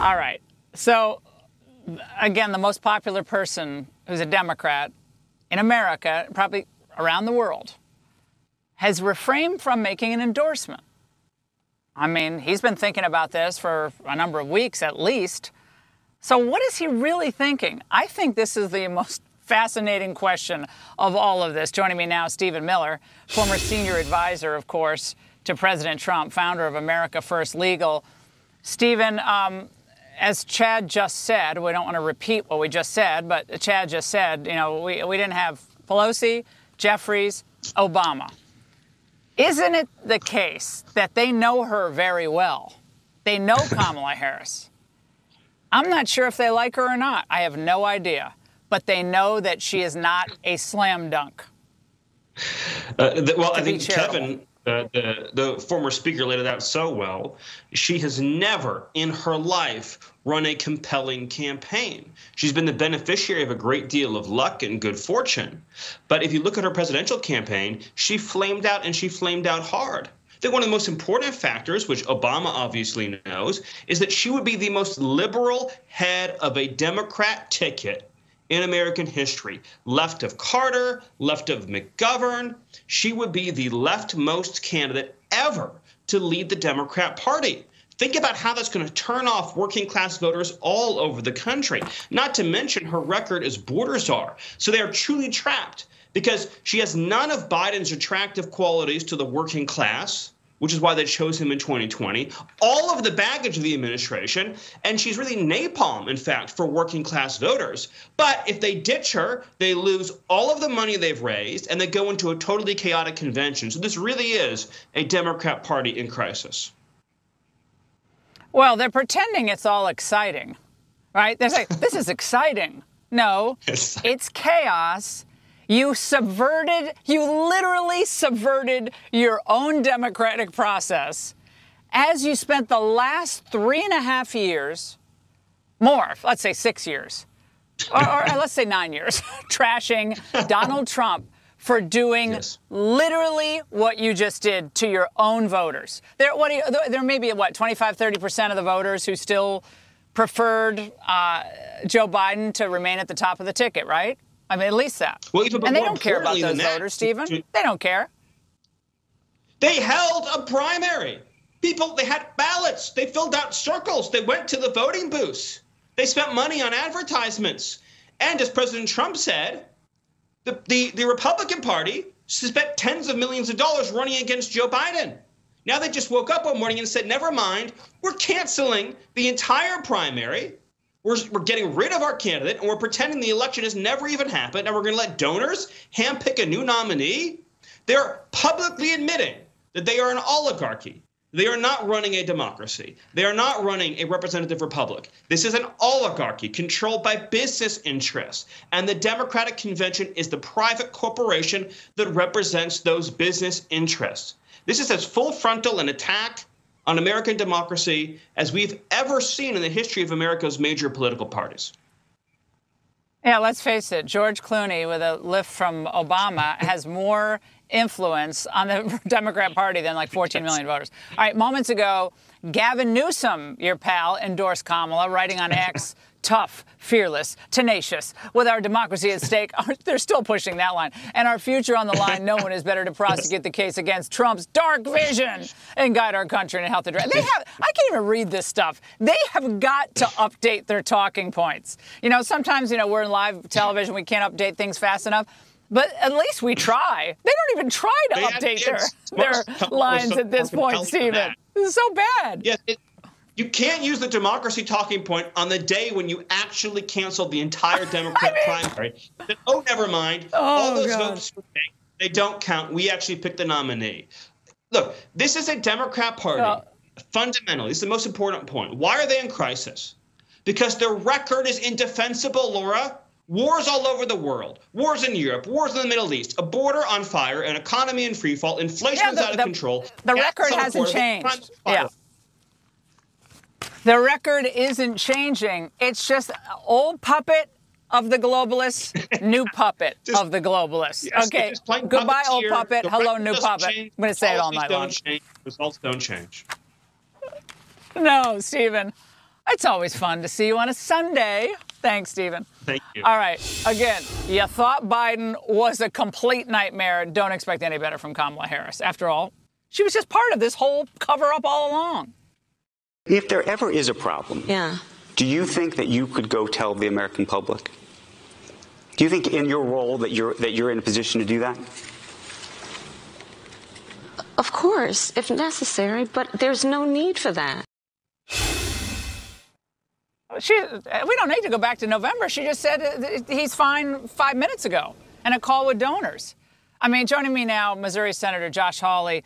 All right. So, again, the most popular person who's a Democrat in America, probably around the world, has refrained from making an endorsement. I mean, he's been thinking about this for a number of weeks at least. So what is he really thinking? I think this is the most fascinating question of all of this. Joining me now, Stephen Miller, former senior advisor, of course, to President Trump, founder of America First Legal. Stephen, as Chad just said, we don't want to repeat what we just said, but Chad just said, you know, we didn't have Pelosi, Jeffries, Obama. Isn't it the case that they know her very well? They know Kamala Harris. I'm not sure if they like her or not. I have no idea. But they know that she is not a slam dunk. Well, I think Kevin, the former speaker, laid it out so well. She has never in her life run a compelling campaign. She's been the beneficiary of a great deal of luck and good fortune. But if you look at her presidential campaign, she flamed out, and she flamed out hard. I think one of the most important factors, which Obama obviously knows, is that she would be the most liberal head of a Democrat ticket in American history. Left of Carter, left of McGovern, she would be the leftmost candidate ever to lead the Democrat Party. Think about how that's going to turn off working class voters all over the country. Not to mention her record as border czar. So they are truly trapped because she has none of Biden's attractive qualities to the working class, which is why they chose him in 2020, all of the baggage of the administration, and she's really napalm, in fact, for working class voters. But if they ditch her, they lose all of the money they've raised, and they go into a totally chaotic convention. So this really is a Democrat Party in crisis. Well, they're pretending it's all exciting, right? They're saying, this is exciting. No, it's chaos. You literally subverted your own democratic process as you spent the last 3.5 years, more, let's say 6 years, or let's say 9 years, trashing Donald Trump for doing literally what you just did to your own voters. There may be, 25-30% of the voters who still preferred Joe Biden to remain at the top of the ticket, right? I mean, at least that. Well, and they don't care about those voters, Stephen. They don't care. They held a primary. People, they had ballots. They filled out circles. They went to the voting booths. They spent money on advertisements. And as President Trump said, the Republican Party spent tens of millions of dollars running against Joe Biden. Now they just woke up one morning and said, never mind, we're canceling the entire primary. We're getting rid of our candidate, and we're pretending the election has never even happened, and we're going to let donors handpick a new nominee. They're publicly admitting that they are an oligarchy. They are not running a democracy. They are not running a representative republic. This is an oligarchy controlled by business interests, and the Democratic Convention is the private corporation that represents those business interests. This is as full frontal an attack on American democracy as we've ever seen in the history of America's major political parties. Yeah, let's face it. George Clooney, with a lift from Obama, has more influence on the Democrat Party than like 14 million voters. All right, moments ago, Gavin Newsom, your pal, endorsed Kamala, writing on X, tough, fearless, tenacious. With our democracy at stake, they're still pushing that line. And our future on the line, no one is better to prosecute the case against Trump's dark vision and guide our country in a healthy direction. I can't even read this stuff. They have got to update their talking points. You know, sometimes, we're in live television, we can't update things fast enough. But at least we try. They don't even try to update their lines at this point, Stephen. This is so bad. Yes, you can't use the democracy talking point on the day when you actually canceled the entire Democrat primary. Oh, never mind. All those votes, they don't count. We actually picked the nominee. Look, this is a Democrat Party. Fundamentally, this is the most important point. Why are they in crisis? Because their record is indefensible, Laura. Wars all over the world, wars in Europe, wars in the Middle East, a border on fire, an economy in free fall, inflation is out of control. The record hasn't changed. Yeah. The record isn't changing. It's just old puppet of the globalists, new puppet of the globalists. Yes, okay, goodbye, old puppet. Hello, new puppet. I'm going to say it all night long. Results don't change. No, Stephen. It's always fun to see you on a Sunday. Thanks, Stephen. Thank you. All right. Again, you thought Biden was a complete nightmare. Don't expect any better from Kamala Harris. After all, she was just part of this whole cover-up all along. If there ever is a problem, do you think that you could go tell the American public? Do you think in your role that you're in a position to do that? Of course, if necessary, but there's no need for that. We don't need to go back to November. She just said he's fine 5 minutes ago in a call with donors. I mean, joining me now, Missouri Senator Josh Hawley.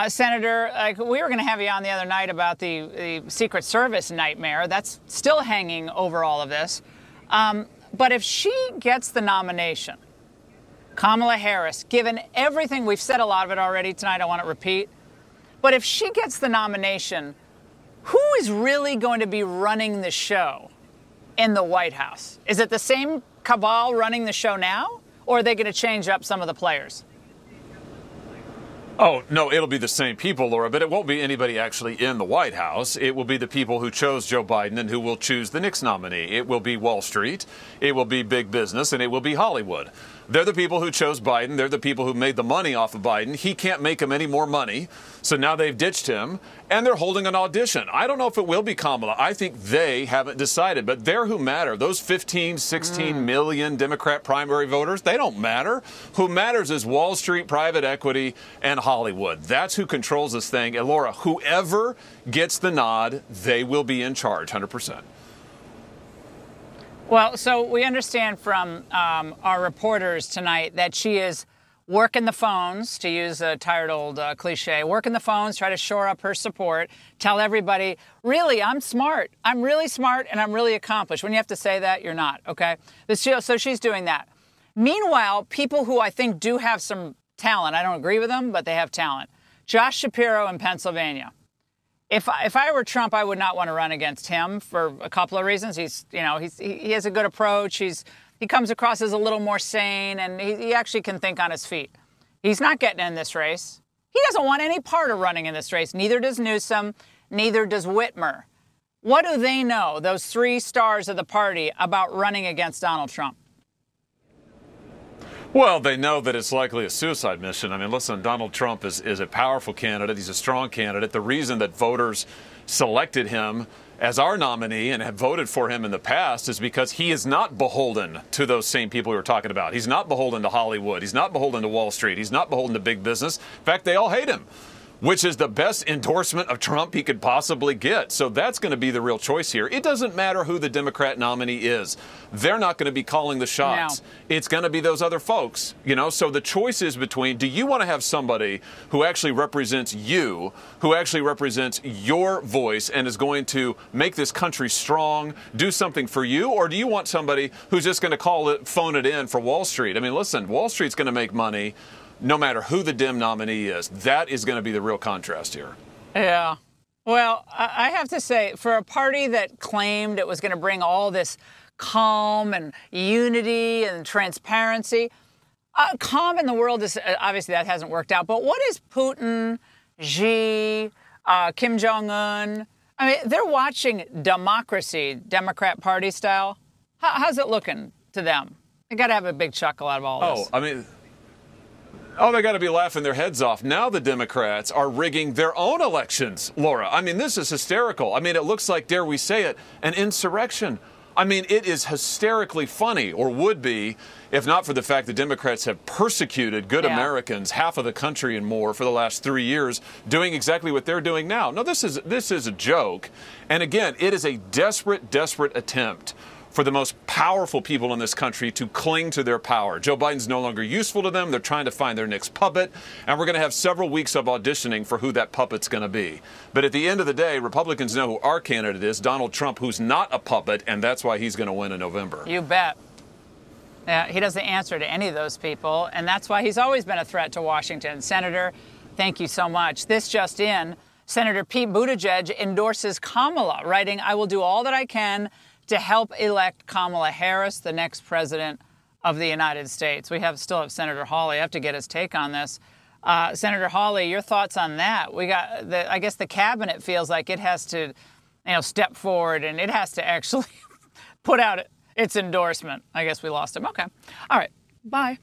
Senator, we were going to have you on the other night about the Secret Service nightmare. That's still hanging over all of this. But if she gets the nomination, Kamala Harris, given everything, we've said a lot of it already tonight, I want to repeat, but if she gets the nomination, who is really going to be running the show in the White House? Is it the same cabal running the show now, or are they going to change up some of the players? Oh, no, it'll be the same people, Laura, but it won't be anybody actually in the White House. It will be the people who chose Joe Biden and who will choose the next nominee. It will be Wall Street, it will be big business, and it will be Hollywood. They're the people who chose Biden. They're the people who made the money off of Biden. He can't make them any more money, so now they've ditched him, and they're holding an audition. I don't know if it will be Kamala. I think they haven't decided, but they're who matter. Those 15, 16 million Democrat primary voters, they don't matter. Who matters is Wall Street, private equity, and Hollywood. That's who controls this thing. And Laura, whoever gets the nod, they will be in charge, 100%. Well, so we understand from our reporters tonight that she is working the phones, to use a tired old cliche, working the phones, try to shore up her support, tell everybody, really, I'm smart. I'm really smart and I'm really accomplished. When you have to say that, you're not, okay? So she's doing that. Meanwhile, people who I think do have some talent, I don't agree with them, but they have talent. Josh Shapiro in Pennsylvania. If I were Trump, I would not want to run against him for a couple of reasons. He has a good approach. He comes across as a little more sane, and he actually can think on his feet. He's not getting in this race. He doesn't want any part of running in this race. Neither does Newsom. Neither does Whitmer. What do they know, those three stars of the party, about running against Donald Trump? Well, they know that it's likely a suicide mission. I mean, listen, Donald Trump is a powerful candidate. He's a strong candidate. The reason that voters selected him as our nominee and have voted for him in the past is because he is not beholden to those same people we were talking about. He's not beholden to Hollywood. He's not beholden to Wall Street. He's not beholden to big business. In fact, they all hate him, which is the best endorsement of Trump he could possibly get. So that's going to be the real choice here. It doesn't matter who the Democrat nominee is. They're not going to be calling the shots. No. It's going to be those other folks, So the choice is between, do you want to have somebody who actually represents you, who actually represents your voice and is going to make this country strong, do something for you, or do you want somebody who's just going to phone it in for Wall Street? I mean, listen, Wall Street's going to make money no matter who the Dem nominee is. That is going to be the real contrast here. Yeah. Well, I have to say, for a party that claimed it was going to bring all this calm and unity and transparency, calm in the world is obviously that hasn't worked out. But what is Putin, Xi, Kim Jong-un? I mean, they're watching democracy, Democrat Party style. How's it looking to them? They got to have a big chuckle out of all this. They got to be laughing their heads off. Now the Democrats are rigging their own elections, Laura. I mean, this is hysterical. I mean, it looks like, dare we say it, an insurrection. I mean, it is hysterically funny, or would be, if not for the fact that Democrats have persecuted good Americans, half of the country and more, for the last 3 years, doing exactly what they're doing now. No, this is a joke. And again, it is a desperate, desperate attempt for the most powerful people in this country to cling to their power. Joe Biden's no longer useful to them. They're trying to find their next puppet, and we're going to have several weeks of auditioning for who that puppet's going to be. But at the end of the day, Republicans know who our candidate is, Donald Trump, who's not a puppet, and that's why he's going to win in November. You bet. He doesn't answer to any of those people, and that's why he's always been a threat to Washington. Senator, thank you so much. This just in, Senator Pete Buttigieg endorses Kamala, writing, "I will do all that I can to help elect Kamala Harris, the next president of the United States." We still have Senator Hawley. I have to get his take on this. Senator Hawley, your thoughts on that? I guess the cabinet feels like it has to step forward, and it has to actually put out its endorsement. I guess we lost him. Okay. All right. Bye.